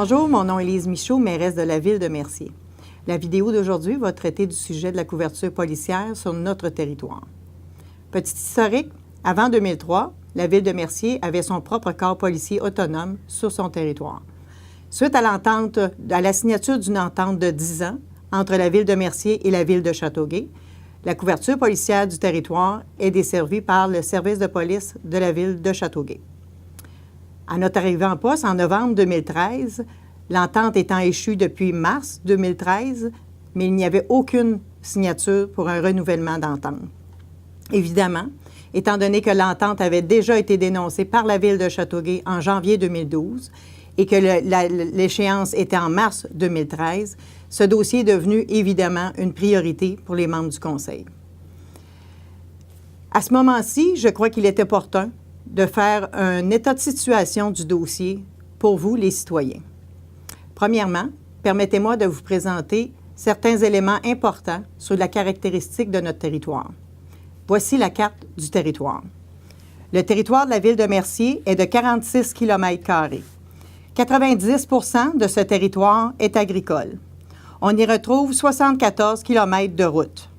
Bonjour, mon nom est Lise Michaud, mairesse de la ville de Mercier. La vidéo d'aujourd'hui va traiter du sujet de la couverture policière sur notre territoire. Petit historique, avant 2003, la ville de Mercier avait son propre corps policier autonome sur son territoire. Suite à la signature d'une entente de 10 ans entre la ville de Mercier et la ville de Châteauguay, la couverture policière du territoire est desservie par le service de police de la ville de Châteauguay. À notre arrivée en poste, en novembre 2013, l'entente étant échue depuis mars 2013, mais il n'y avait aucune signature pour un renouvellement d'entente. Évidemment, étant donné que l'entente avait déjà été dénoncée par la ville de Châteauguay en janvier 2012 et que l'échéance était en mars 2013, ce dossier est devenu évidemment une priorité pour les membres du Conseil. À ce moment-ci, je crois qu'il est opportun de faire un état de situation du dossier pour vous, les citoyens. Premièrement, permettez-moi de vous présenter certains éléments importants sur la caractéristique de notre territoire. Voici la carte du territoire. Le territoire de la ville de Mercier est de 46 km². 90 % de ce territoire est agricole. On y retrouve 74 km de route.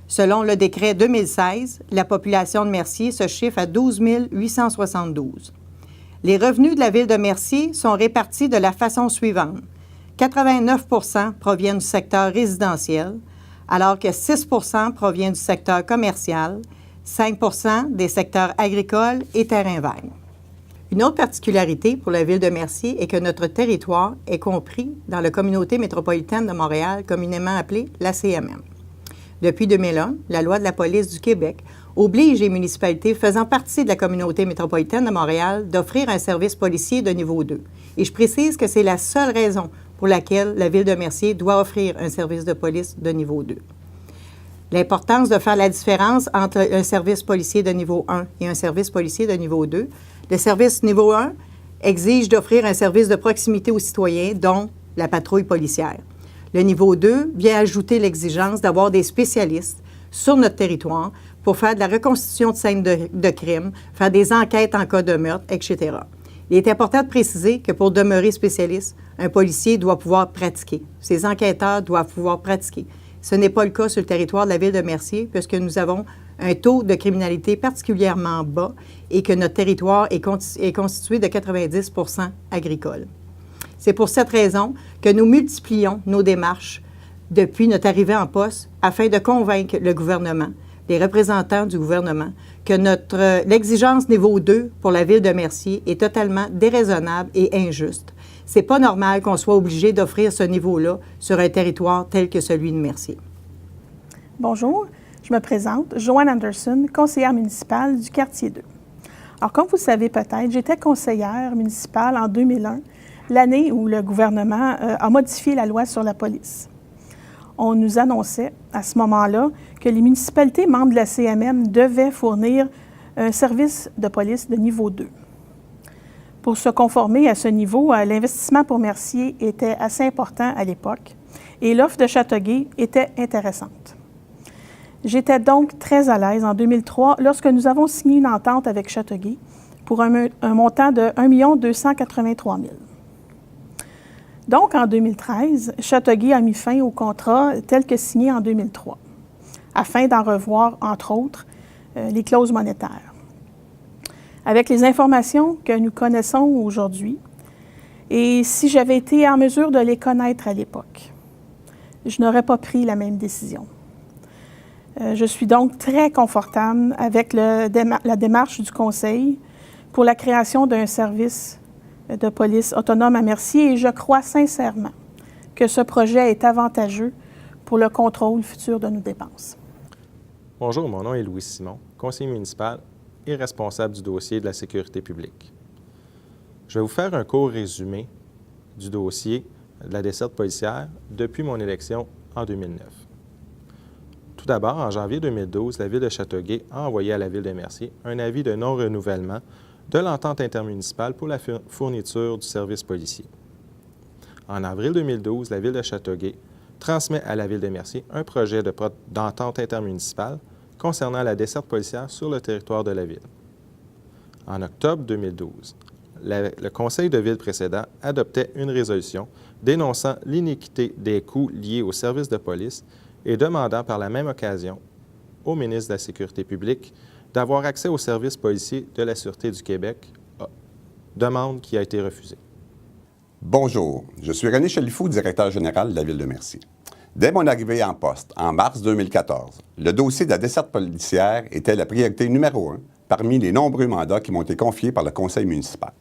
Selon le décret 2016, la population de Mercier se chiffre à 12 872. Les revenus de la ville de Mercier sont répartis de la façon suivante. 89 % proviennent du secteur résidentiel, alors que 6 % proviennent du secteur commercial, 5 % des secteurs agricoles et terrains verts. Une autre particularité pour la ville de Mercier est que notre territoire est compris dans la communauté métropolitaine de Montréal, communément appelée la CMM. Depuis 2001, la loi de la police du Québec oblige les municipalités faisant partie de la communauté métropolitaine de Montréal d'offrir un service policier de niveau 2. Et je précise que c'est la seule raison pour laquelle la ville de Mercier doit offrir un service de police de niveau 2. L'importance de faire la différence entre un service policier de niveau 1 et un service policier de niveau 2. Le service niveau 1 exige d'offrir un service de proximité aux citoyens, dont la patrouille policière. Le niveau 2 vient ajouter l'exigence d'avoir des spécialistes sur notre territoire pour faire de la reconstitution de scènes de crime, faire des enquêtes en cas de meurtre, etc. Il est important de préciser que pour demeurer spécialiste, un policier doit pouvoir pratiquer. Ses enquêteurs doivent pouvoir pratiquer. Ce n'est pas le cas sur le territoire de la ville de Mercier, puisque nous avons un taux de criminalité particulièrement bas et que notre territoire est constitué de 90 % agricole. C'est pour cette raison que nous multiplions nos démarches depuis notre arrivée en poste afin de convaincre le gouvernement, les représentants du gouvernement, que l'exigence niveau 2 pour la ville de Mercier est totalement déraisonnable et injuste. C'est pas normal qu'on soit obligé d'offrir ce niveau-là sur un territoire tel que celui de Mercier. Bonjour, je me présente, Joanne Anderson, conseillère municipale du quartier 2. Alors, comme vous le savez peut-être, j'étais conseillère municipale en 2001, l'année où le gouvernement a modifié la loi sur la police. On nous annonçait à ce moment-là que les municipalités membres de la CMM devaient fournir un service de police de niveau 2. Pour se conformer à ce niveau, l'investissement pour Mercier était assez important à l'époque et l'offre de Châteauguay était intéressante. J'étais donc très à l'aise en 2003 lorsque nous avons signé une entente avec Châteauguay pour un montant de 1 283 000. Donc, en 2013, Châteauguay a mis fin au contrat tel que signé en 2003, afin d'en revoir, entre autres, les clauses monétaires. Avec les informations que nous connaissons aujourd'hui, et si j'avais été en mesure de les connaître à l'époque, je n'aurais pas pris la même décision. Je suis donc très confortable avec la démarche du Conseil pour la création d'un service de police autonome à Mercier et je crois sincèrement que ce projet est avantageux pour le contrôle futur de nos dépenses. Bonjour, mon nom est Louis Simon, conseiller municipal et responsable du dossier de la sécurité publique. Je vais vous faire un court résumé du dossier de la desserte policière depuis mon élection en 2009. Tout d'abord, en janvier 2012, la Ville de Châteauguay a envoyé à la Ville de Mercier un avis de non-renouvellement de l'entente intermunicipale pour la fourniture du service policier. En avril 2012, la Ville de Châteauguay transmet à la Ville de Mercier un projet d'entente intermunicipale concernant la desserte policière sur le territoire de la Ville. En octobre 2012, le conseil de ville précédent adoptait une résolution dénonçant l'iniquité des coûts liés aux services de police et demandant par la même occasion au ministre de la Sécurité publique d'avoir accès aux services policiers de la Sûreté du Québec, demande qui a été refusée. Bonjour, je suis René Chalifou, directeur général de la Ville de Mercier. Dès mon arrivée en poste, en mars 2014, le dossier de la desserte policière était la priorité numéro 1 parmi les nombreux mandats qui m'ont été confiés par le conseil municipal.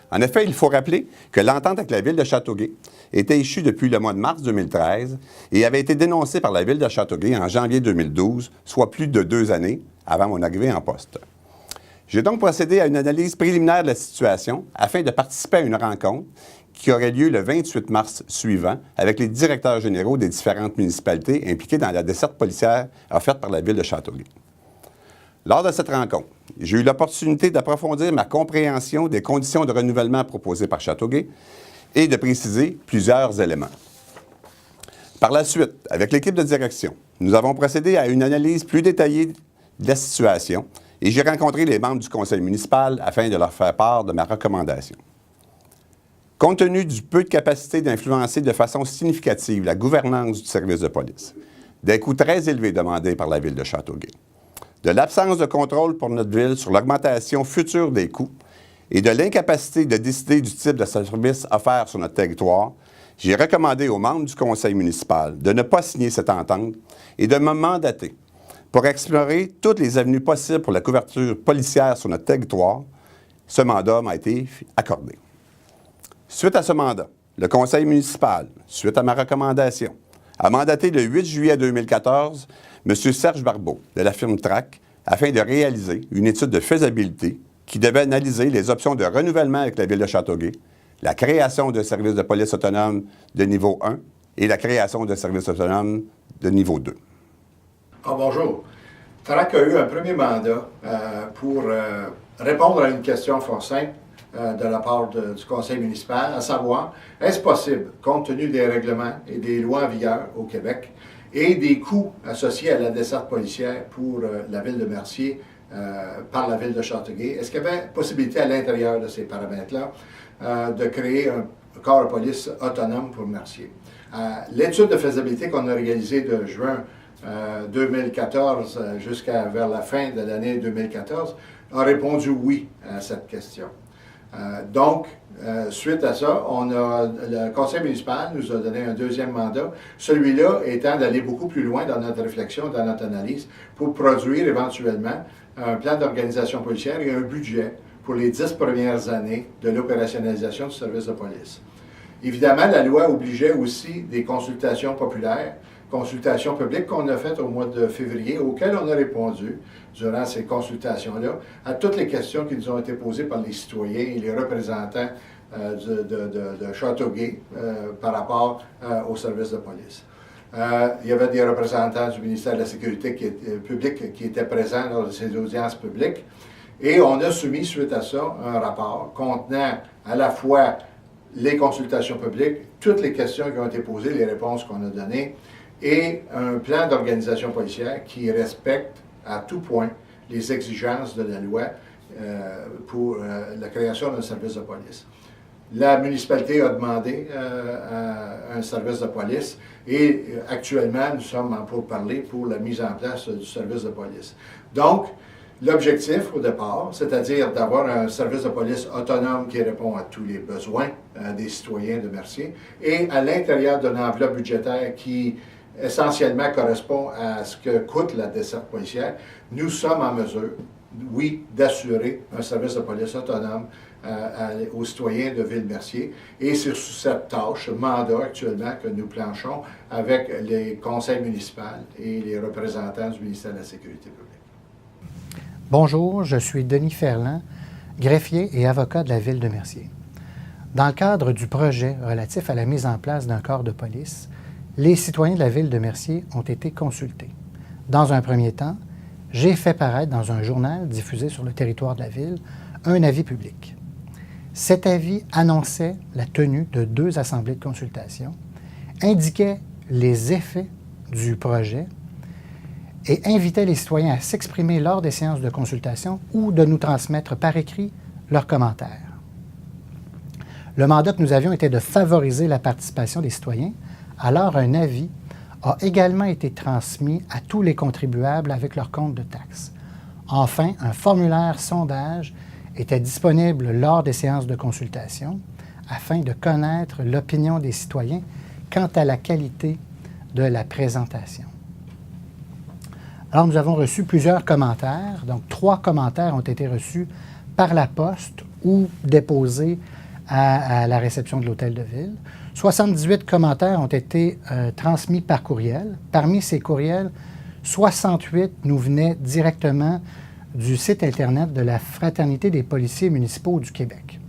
En effet, il faut rappeler que l'entente avec la Ville de Châteauguay était issue depuis le mois de mars 2013 et avait été dénoncée par la Ville de Châteauguay en janvier 2012, soit plus de 2 années avant mon arrivée en poste. J'ai donc procédé à une analyse préliminaire de la situation afin de participer à une rencontre qui aurait lieu le 28 mars suivant avec les directeurs généraux des différentes municipalités impliquées dans la desserte policière offerte par la Ville de Châteauguay. Lors de cette rencontre, j'ai eu l'opportunité d'approfondir ma compréhension des conditions de renouvellement proposées par Châteauguay et de préciser plusieurs éléments. Par la suite, avec l'équipe de direction, nous avons procédé à une analyse plus détaillée de la situation et j'ai rencontré les membres du conseil municipal afin de leur faire part de ma recommandation. Compte tenu du peu de capacité d'influencer de façon significative la gouvernance du service de police, des coûts très élevés demandés par la Ville de Châteauguay, de l'absence de contrôle pour notre ville sur l'augmentation future des coûts et de l'incapacité de décider du type de service offert sur notre territoire, j'ai recommandé aux membres du conseil municipal de ne pas signer cette entente et de me mandater pour explorer toutes les avenues possibles pour la couverture policière sur notre territoire. Ce mandat m'a été accordé. Suite à ce mandat, le conseil municipal, suite à ma recommandation, a mandaté le 8 juillet 2014 M. Serge Barbeau de la firme TRAC afin de réaliser une étude de faisabilité qui devait analyser les options de renouvellement avec la Ville de Châteauguay, la création de services de police autonomes de niveau 1 et la création de services autonomes de niveau 2. Bonjour. TRAC a eu un premier mandat pour répondre à une question fort simple de la part du conseil municipal, à savoir, est-ce possible, compte tenu des règlements et des lois en vigueur au Québec et des coûts associés à la desserte policière pour la Ville de Mercier par la Ville de Châteauguay, est-ce qu'il y avait possibilité à l'intérieur de ces paramètres-là de créer un corps de police autonome pour Mercier? L'étude de faisabilité qu'on a réalisée de juin 2014 jusqu'à vers la fin de l'année 2014 a répondu oui à cette question. Donc, suite à ça, le conseil municipal nous a donné un deuxième mandat, celui-là étant d'aller beaucoup plus loin dans notre réflexion, dans notre analyse, pour produire éventuellement un plan d'organisation policière et un budget pour les 10 premières années de l'opérationnalisation du service de police. Évidemment, la loi obligeait aussi des consultations populaires, consultations publiques qu'on a faites au mois de février, auxquelles on a répondu durant ces consultations-là à toutes les questions qui nous ont été posées par les citoyens et les représentants de Châteauguay par rapport au service de police. Il y avait des représentants du ministère de la Sécurité publique qui étaient présents lors de ces audiences publiques et on a soumis suite à ça un rapport contenant à la fois les consultations publiques, toutes les questions qui ont été posées, les réponses qu'on a données, et un plan d'organisation policière qui respecte à tout point les exigences de la loi pour la création d'un service de police. La municipalité a demandé un service de police et actuellement, nous sommes en pourparlers pour la mise en place du service de police. Donc, l'objectif au départ, c'est-à-dire d'avoir un service de police autonome qui répond à tous les besoins des citoyens de Mercier et à l'intérieur d'une enveloppe budgétaire qui essentiellement correspond à ce que coûte la desserte policière, nous sommes en mesure, oui, d'assurer un service de police autonome aux citoyens de Ville-Mercier. Et c'est sur cette tâche, ce mandat actuellement, que nous planchons avec les conseils municipaux et les représentants du ministère de la Sécurité publique. Bonjour, je suis Denis Ferland, greffier et avocat de la Ville de Mercier. Dans le cadre du projet relatif à la mise en place d'un corps de police, les citoyens de la Ville de Mercier ont été consultés. Dans un premier temps, j'ai fait paraître dans un journal diffusé sur le territoire de la Ville un avis public. Cet avis annonçait la tenue de 2 assemblées de consultation, indiquait les effets du projet et invitait les citoyens à s'exprimer lors des séances de consultation ou de nous transmettre par écrit leurs commentaires. Le mandat que nous avions était de favoriser la participation des citoyens. Alors, un avis a également été transmis à tous les contribuables avec leur compte de taxes. Enfin, un formulaire sondage était disponible lors des séances de consultation afin de connaître l'opinion des citoyens quant à la qualité de la présentation. Alors, nous avons reçu plusieurs commentaires. Donc, 3 commentaires ont été reçus par la poste ou déposés à la réception de l'Hôtel de Ville. 78 commentaires ont été transmis par courriel. Parmi ces courriels, 68 nous venaient directement du site Internet de la Fraternité des policiers municipaux du Québec.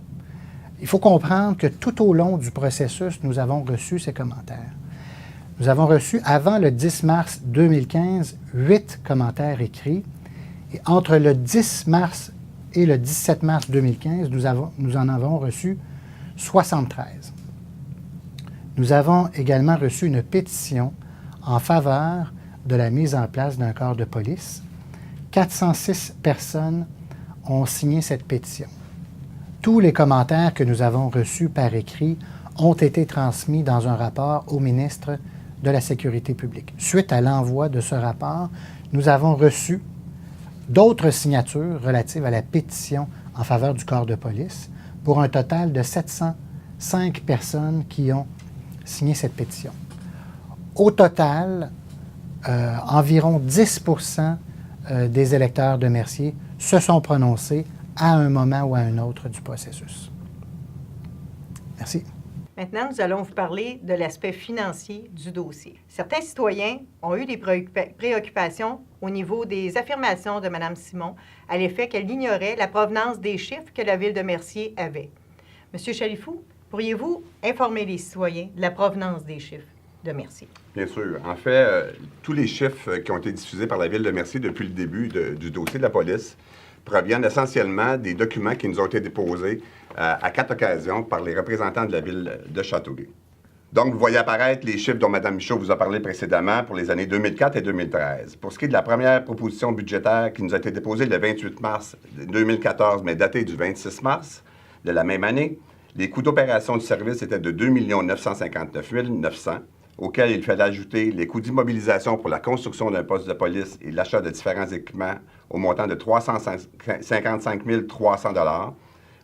Il faut comprendre que tout au long du processus, nous avons reçu ces commentaires. Nous avons reçu, avant le 10 mars 2015, 8 commentaires écrits. Et entre le 10 mars et le 17 mars 2015, nous en avons reçu 73. Nous avons également reçu une pétition en faveur de la mise en place d'un corps de police. 406 personnes ont signé cette pétition. Tous les commentaires que nous avons reçus par écrit ont été transmis dans un rapport au ministre de la Sécurité publique. Suite à l'envoi de ce rapport, nous avons reçu d'autres signatures relatives à la pétition en faveur du corps de police pour un total de 705 personnes qui ont signé cette pétition. Au total, environ 10 des électeurs de Mercier se sont prononcés à un moment ou à un autre du processus. Merci. Maintenant, nous allons vous parler de l'aspect financier du dossier. Certains citoyens ont eu des préoccupations au niveau des affirmations de Mme Simon à l'effet qu'elle ignorait la provenance des chiffres que la Ville de Mercier avait. Monsieur Chalifou, pourriez-vous informer les citoyens de la provenance des chiffres de Mercier? Bien sûr. En fait, tous les chiffres qui ont été diffusés par la Ville de Mercier depuis le début du dossier de la police proviennent essentiellement des documents qui nous ont été déposés à 4 occasions par les représentants de la Ville de Châteauguay. Donc, vous voyez apparaître les chiffres dont Mme Michaud vous a parlé précédemment pour les années 2004 et 2013. Pour ce qui est de la première proposition budgétaire qui nous a été déposée le 28 mars 2014, mais datée du 26 mars de la même année, les coûts d'opération du service étaient de 2 959 900, auxquels il fallait ajouter les coûts d'immobilisation pour la construction d'un poste de police et l'achat de différents équipements au montant de 355 300 $,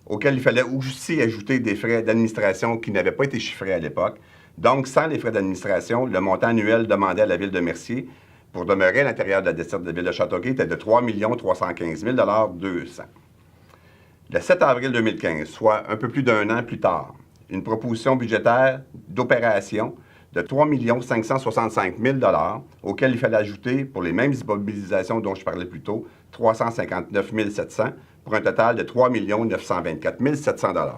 auxquels il fallait aussi ajouter des frais d'administration qui n'avaient pas été chiffrés à l'époque. Donc, sans les frais d'administration, le montant annuel demandé à la Ville de Mercier pour demeurer à l'intérieur de la desserte de la Ville de Châteauguay était de 3 315 200 $. Le 7 avril 2015, soit un peu plus d'un an plus tard, une proposition budgétaire d'opération de 3 565 000 $, auquel il fallait ajouter, pour les mêmes immobilisations dont je parlais plus tôt, 359 700 $, pour un total de 3 924 700 $.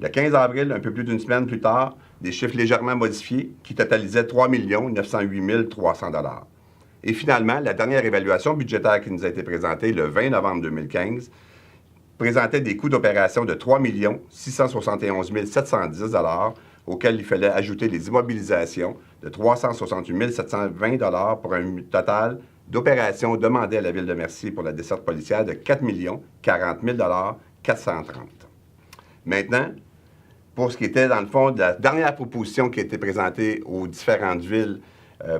Le 15 avril, un peu plus d'une semaine plus tard, des chiffres légèrement modifiés qui totalisaient 3 908 300 $. Et finalement, la dernière évaluation budgétaire qui nous a été présentée le 20 novembre 2015 présentait des coûts d'opération de 3 671 710 $, auxquels il fallait ajouter les immobilisations de 368 720 $ pour un total d'opérations demandées à la Ville de Mercier pour la desserte policière de 4 040 000 430. Maintenant, pour ce qui était, dans le fond, de la dernière proposition qui a été présentée aux différentes villes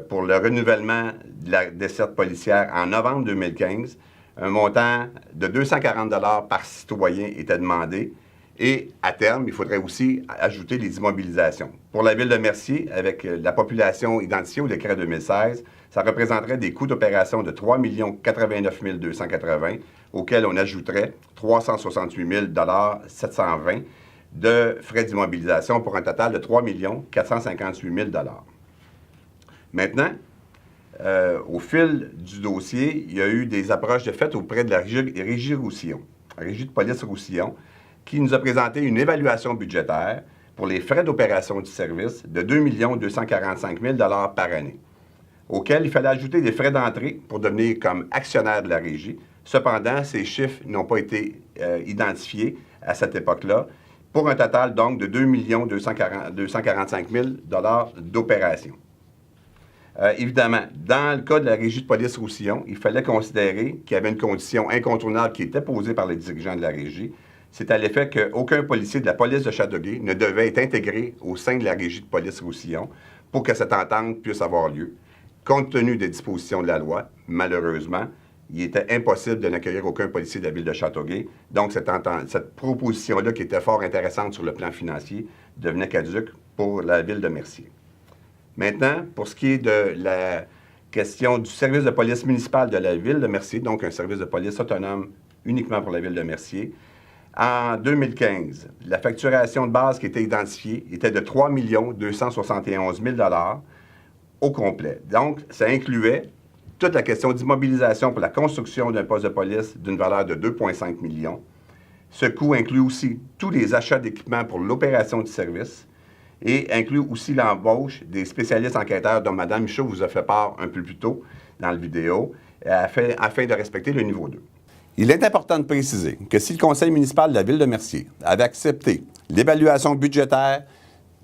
pour le renouvellement de la desserte policière en novembre 2015, un montant de 240 $ par citoyen était demandé. Et à terme, il faudrait aussi ajouter les immobilisations. Pour la Ville de Mercier, avec la population identifiée au décret 2016, ça représenterait des coûts d'opération de 3 089 280, auxquels on ajouterait 368 720 de frais d'immobilisation pour un total de 3 458 000 $. Maintenant, au fil du dossier, il y a eu des approches de fait auprès de la Régie Roussillon, la Régie de police Roussillon, qui nous a présenté une évaluation budgétaire pour les frais d'opération du service de 2 245 000 $ par année, auquel il fallait ajouter des frais d'entrée pour devenir comme actionnaire de la Régie. Cependant, ces chiffres n'ont pas été identifiés à cette époque-là, pour un total donc de 2 245 000 $ d'opération. Évidemment, dans le cas de la Régie de police Roussillon, il fallait considérer qu'il y avait une condition incontournable qui était posée par les dirigeants de la Régie, c'est à l'effet qu'aucun policier de la police de Châteauguay ne devait être intégré au sein de la régie de police Roussillon pour que cette entente puisse avoir lieu. Compte tenu des dispositions de la loi, malheureusement, il était impossible de n'accueillir aucun policier de la ville de Châteauguay. Donc, cette proposition-là, qui était fort intéressante sur le plan financier, devenait caduque pour la ville de Mercier. Maintenant, pour ce qui est de la question du service de police municipal de la ville de Mercier, donc un service de police autonome uniquement pour la ville de Mercier, en 2015, la facturation de base qui était identifiée était de 3 271 000 $ au complet. Donc, ça incluait toute la question d'immobilisation pour la construction d'un poste de police d'une valeur de 2,5 millions. Ce coût inclut aussi tous les achats d'équipements pour l'opération du service et inclut aussi l'embauche des spécialistes enquêteurs dont Mme Michaud vous a fait part un peu plus tôt dans la vidéo, afin de respecter le niveau 2. Il est important de préciser que si le conseil municipal de la ville de Mercier avait accepté l'évaluation budgétaire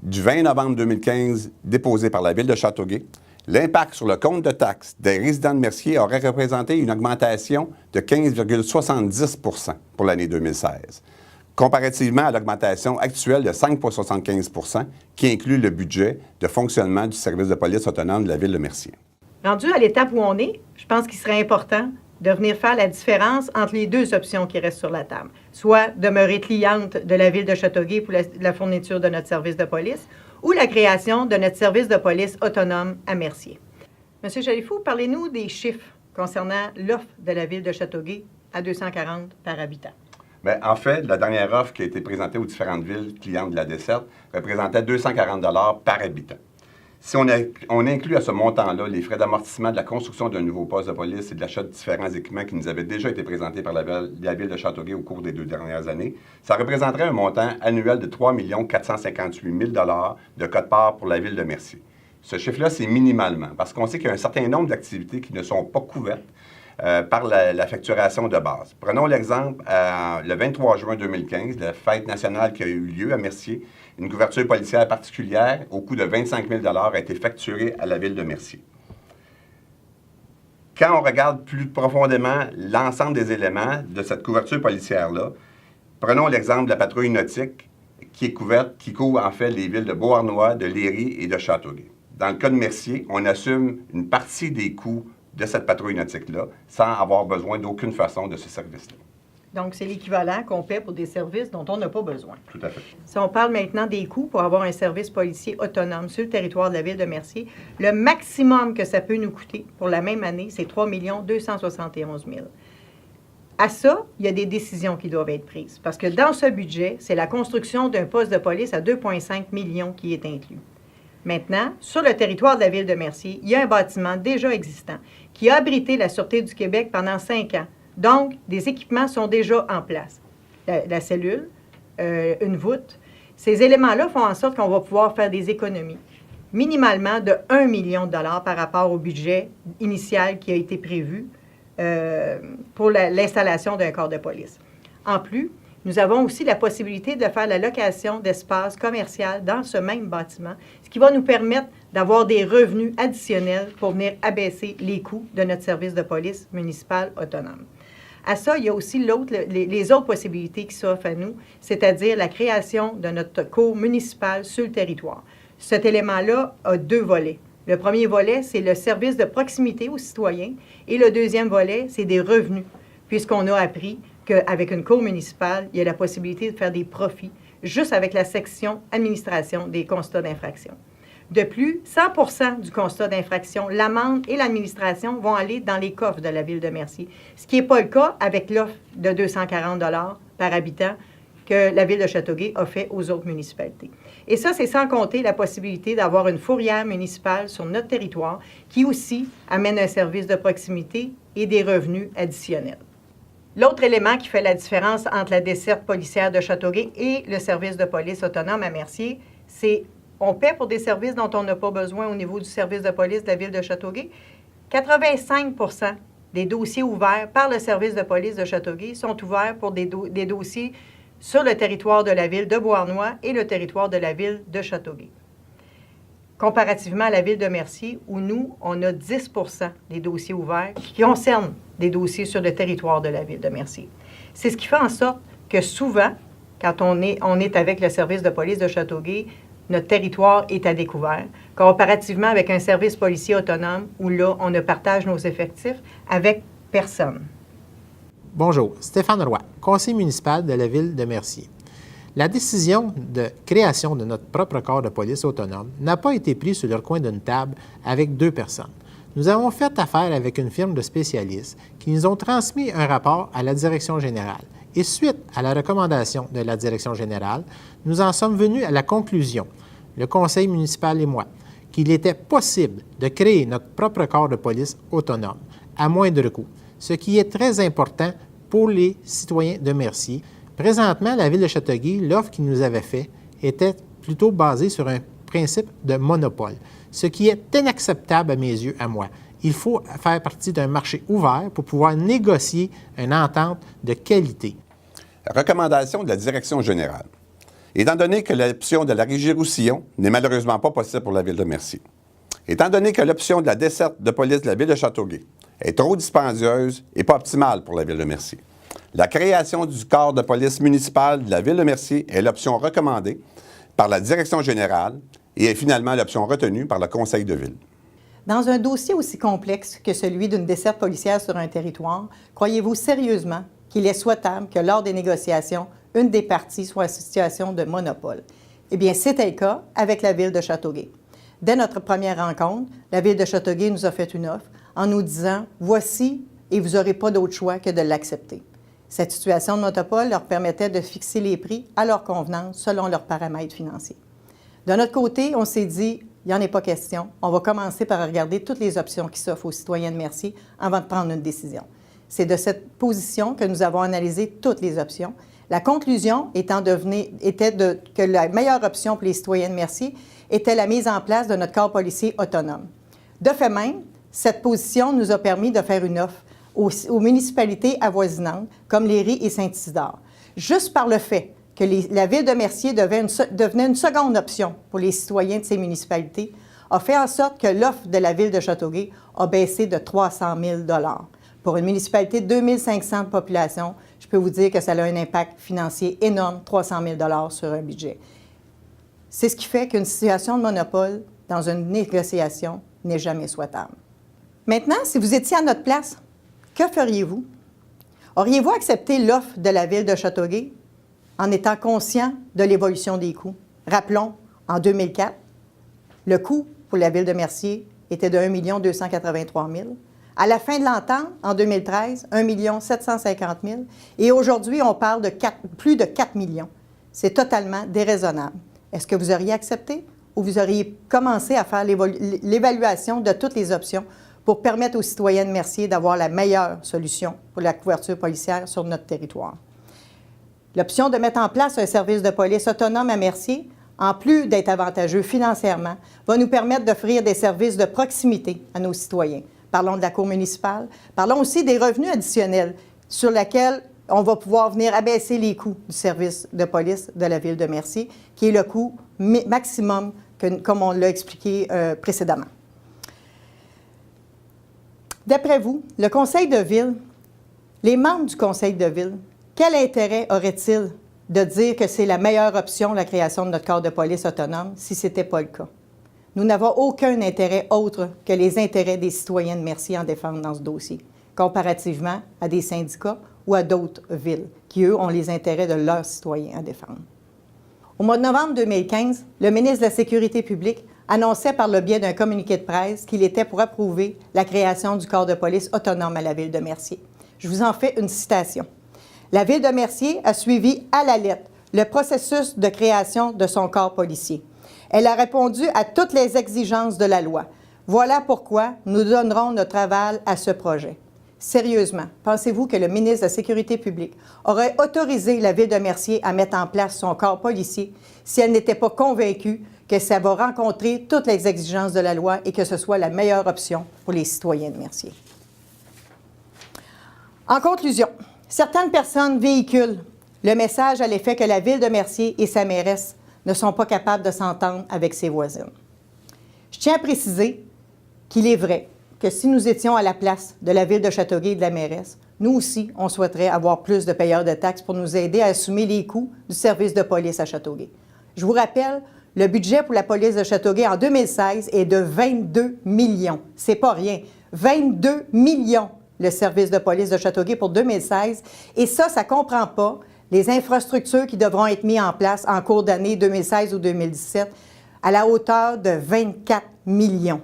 du 20 novembre 2015 déposée par la ville de Châteauguay, l'impact sur le compte de taxes des résidents de Mercier aurait représenté une augmentation de 15,70 % pour l'année 2016, comparativement à l'augmentation actuelle de 5,75 % qui inclut le budget de fonctionnement du service de police autonome de la ville de Mercier. Rendu à l'étape où on est, je pense qu'il serait important de venir faire la différence entre les deux options qui restent sur la table, soit demeurer cliente de la ville de Châteauguay pour la fourniture de notre service de police ou la création de notre service de police autonome à Mercier. Monsieur Chalifou, parlez-nous des chiffres concernant l'offre de la ville de Châteauguay à 240 par habitant. Bien, en fait, la dernière offre qui a été présentée aux différentes villes clientes de la desserte représentait 240 $ par habitant. Si on inclut à ce montant-là les frais d'amortissement de la construction d'un nouveau poste de police et de l'achat de différents équipements qui nous avaient déjà été présentés par la ville de Châteauguay au cours des 2 dernières années, ça représenterait un montant annuel de 3 458 000 $ de quote-part pour la ville de Mercier. Ce chiffre-là, c'est minimalement, parce qu'on sait qu'il y a un certain nombre d'activités qui ne sont pas couvertes par la facturation de base. Prenons l'exemple, le 23 juin 2015, la fête nationale qui a eu lieu à Mercier, une couverture policière particulière au coût de 25 000 $ a été facturée à la ville de Mercier. Quand on regarde plus profondément l'ensemble des éléments de cette couverture policière-là, prenons l'exemple de la patrouille nautique qui couvre en fait les villes de Beauharnois, de Léry et de Châteauguay. Dans le cas de Mercier, on assume une partie des coûts de cette patrouille nautique-là sans avoir besoin d'aucune façon de ce service-là. Donc, c'est l'équivalent qu'on paie pour des services dont on n'a pas besoin. Tout à fait. Si on parle maintenant des coûts pour avoir un service policier autonome sur le territoire de la ville de Mercier, le maximum que ça peut nous coûter pour la même année, c'est 3 271 000 $. À ça, il y a des décisions qui doivent être prises. Parce que dans ce budget, c'est la construction d'un poste de police à 2,5 millions qui est inclus. Maintenant, sur le territoire de la ville de Mercier, il y a un bâtiment déjà existant qui a abrité la Sûreté du Québec pendant 5 ans. Donc, des équipements sont déjà en place. La cellule, une voûte, ces éléments-là font en sorte qu'on va pouvoir faire des économies, minimalement de 1 million de dollars par rapport au budget initial qui a été prévu pour l'installation d'un corps de police. En plus, nous avons aussi la possibilité de faire la location d'espace commercial dans ce même bâtiment, ce qui va nous permettre d'avoir des revenus additionnels pour venir abaisser les coûts de notre service de police municipal autonome. À ça, il y a aussi les autres possibilités qui s'offrent à nous, c'est-à-dire la création de notre cour municipal sur le territoire. Cet élément-là a 2 volets. Le premier volet, c'est le service de proximité aux citoyens, et le deuxième volet, c'est des revenus, puisqu'on a appris qu'avec une cour municipale, il y a la possibilité de faire des profits juste avec la section administration des constats d'infraction. De plus, 100 % du constat d'infraction, l'amende et l'administration vont aller dans les coffres de la ville de Mercier, ce qui n'est pas le cas avec l'offre de 240 $ par habitant que la ville de Châteauguay a fait aux autres municipalités. Et ça, c'est sans compter la possibilité d'avoir une fourrière municipale sur notre territoire qui aussi amène un service de proximité et des revenus additionnels. L'autre élément qui fait la différence entre la desserte policière de Châteauguay et le service de police autonome à Mercier, c'est on paie pour des services dont on n'a pas besoin au niveau du service de police de la ville de Châteauguay. 85 % des dossiers ouverts par le service de police de Châteauguay sont ouverts pour des dossiers sur le territoire de la ville de Beauharnois et le territoire de la ville de Châteauguay. Comparativement à la ville de Mercier, où nous, on a 10 % des dossiers ouverts qui concernent des dossiers sur le territoire de la ville de Mercier. C'est ce qui fait en sorte que souvent, quand on est avec le service de police de Châteauguay, notre territoire est à découvert, comparativement avec un service policier autonome où là, on ne partage nos effectifs avec personne. Bonjour, Stéphane Roy, conseiller municipal de la ville de Mercier. La décision de création de notre propre corps de police autonome n'a pas été prise sur le coin d'une table avec deux personnes. Nous avons fait affaire avec une firme de spécialistes qui nous ont transmis un rapport à la direction générale. Et suite à la recommandation de la direction générale, nous en sommes venus à la conclusion, le conseil municipal et moi, qu'il était possible de créer notre propre corps de police autonome à moindre coût, ce qui est très important pour les citoyens de Mercier. Présentement, la ville de Châteauguay, l'offre qu'il nous avait faite était plutôt basée sur un principe de monopole, ce qui est inacceptable à mes yeux, à moi. Il faut faire partie d'un marché ouvert pour pouvoir négocier une entente de qualité. Recommandation de la direction générale. Étant donné que l'option de la Régie-Roussillon n'est malheureusement pas possible pour la ville de Mercier, étant donné que l'option de la desserte de police de la ville de Châteauguay est trop dispendieuse et pas optimale pour la ville de Mercier, la création du corps de police municipal de la ville de Mercier est l'option recommandée par la direction générale et est finalement l'option retenue par le conseil de ville. Dans un dossier aussi complexe que celui d'une desserte policière sur un territoire, croyez-vous sérieusement qu'il est souhaitable que lors des négociations, une des parties soit en situation de monopole? Eh bien, c'était le cas avec la ville de Châteauguay. Dès notre première rencontre, la ville de Châteauguay nous a fait une offre en nous disant « Voici, et vous n'aurez pas d'autre choix que de l'accepter ». Cette situation de monopole leur permettait de fixer les prix à leur convenance selon leurs paramètres financiers. De notre côté, on s'est dit « Il n'y en est pas question. On va commencer par regarder toutes les options qui s'offrent aux citoyens de Mercier avant de prendre une décision. » C'est de cette position que nous avons analysé toutes les options. La conclusion était que la meilleure option pour les citoyens de Mercier était la mise en place de notre corps policier autonome. De fait même, cette position nous a permis de faire une offre aux municipalités avoisinantes, comme Léry et Saint-Isidore. Juste par le fait que la ville de Mercier devenait une seconde option pour les citoyens de ces municipalités, a fait en sorte que l'offre de la ville de Châteauguay a baissé de 300 000 $. Pour une municipalité de 2500 de population, je peux vous dire que ça a un impact financier énorme, 300 000 $ sur un budget. C'est ce qui fait qu'une situation de monopole dans une négociation n'est jamais souhaitable. Maintenant, si vous étiez à notre place, que feriez-vous? Auriez-vous accepté l'offre de la ville de Châteauguay en étant conscient de l'évolution des coûts? Rappelons, en 2004, le coût pour la ville de Mercier était de 1 283 000 $. À la fin de l'entente, en 2013, 1 750 000 $. Et aujourd'hui, on parle de plus de 4 millions. C'est totalement déraisonnable. Est-ce que vous auriez accepté ou vous auriez commencé à faire l'évaluation de toutes les options pour permettre aux citoyens de Mercier d'avoir la meilleure solution pour la couverture policière sur notre territoire? L'option de mettre en place un service de police autonome à Mercier, en plus d'être avantageux financièrement, va nous permettre d'offrir des services de proximité à nos citoyens. Parlons de la cour municipale. Parlons aussi des revenus additionnels sur lesquels on va pouvoir venir abaisser les coûts du service de police de la ville de Mercier, qui est le coût maximum, comme on l'a expliqué précédemment. D'après vous, le conseil de ville, les membres du conseil de ville, quel intérêt auraient-ils de dire que c'est la meilleure option, la création de notre corps de police autonome, si ce n'était pas le cas? Nous n'avons aucun intérêt autre que les intérêts des citoyens de Mercier en défendre dans ce dossier, comparativement à des syndicats ou à d'autres villes qui, eux, ont les intérêts de leurs citoyens à défendre. Au mois de novembre 2015, le ministre de la Sécurité publique annonçait par le biais d'un communiqué de presse qu'il était pour approuver la création du corps de police autonome à la ville de Mercier. Je vous en fais une citation. La ville de Mercier a suivi à la lettre le processus de création de son corps policier. Elle a répondu à toutes les exigences de la loi. Voilà pourquoi nous donnerons notre aval à ce projet. Sérieusement, pensez-vous que le ministre de la Sécurité publique aurait autorisé la ville de Mercier à mettre en place son corps policier si elle n'était pas convaincue que ça va rencontrer toutes les exigences de la loi et que ce soit la meilleure option pour les citoyens de Mercier? En conclusion, certaines personnes véhiculent le message à l'effet que la ville de Mercier et sa mairesse ne sont pas capables de s'entendre avec ses voisines. Je tiens à préciser qu'il est vrai que si nous étions à la place de la ville de Châteauguay et de la mairesse, nous aussi, on souhaiterait avoir plus de payeurs de taxes pour nous aider à assumer les coûts du service de police à Châteauguay. Je vous rappelle, le budget pour la police de Châteauguay en 2016 est de 22 millions. C'est pas rien. 22 millions, le service de police de Châteauguay pour 2016. Et ça ne comprend pas les infrastructures qui devront être mises en place en cours d'année 2016 ou 2017 à la hauteur de 24 millions.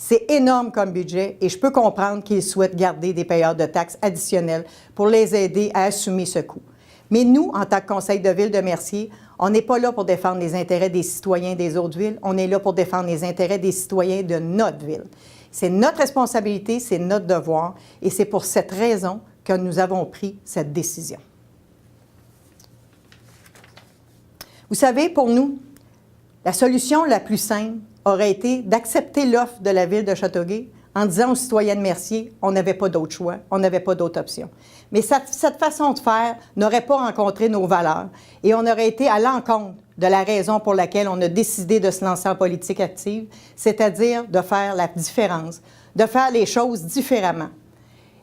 C'est énorme comme budget et je peux comprendre qu'ils souhaitent garder des payeurs de taxes additionnels pour les aider à assumer ce coût. Mais nous, en tant que conseil de ville de Mercier, on n'est pas là pour défendre les intérêts des citoyens des autres villes, on est là pour défendre les intérêts des citoyens de notre ville. C'est notre responsabilité, c'est notre devoir et c'est pour cette raison que nous avons pris cette décision. Vous savez, pour nous, la solution la plus simple aurait été d'accepter l'offre de la ville de Châteauguay en disant aux citoyens de Mercier, on n'avait pas d'autre choix, on n'avait pas d'autre option. Mais cette façon de faire n'aurait pas rencontré nos valeurs et on aurait été à l'encontre de la raison pour laquelle on a décidé de se lancer en politique active, c'est-à-dire de faire la différence, de faire les choses différemment.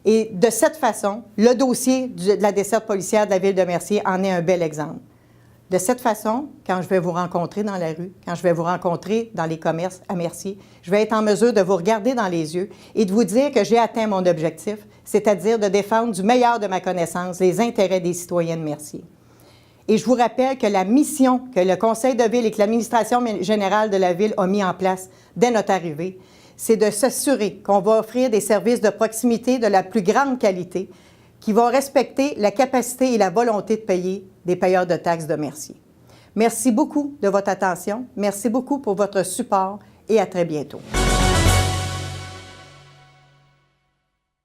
Et de cette façon, le dossier de la desserte policière de la ville de Mercier en est un bel exemple. De cette façon, quand je vais vous rencontrer dans la rue, quand je vais vous rencontrer dans les commerces à Mercier, je vais être en mesure de vous regarder dans les yeux et de vous dire que j'ai atteint mon objectif, c'est-à-dire de défendre du meilleur de ma connaissance les intérêts des citoyens de Mercier. Et je vous rappelle que la mission que le conseil de ville et que l'administration générale de la ville a mis en place dès notre arrivée, c'est de s'assurer qu'on va offrir des services de proximité de la plus grande qualité qui vont respecter la capacité et la volonté de payer des payeurs de taxes de Mercier. Merci beaucoup de votre attention. Merci beaucoup pour votre support et à très bientôt.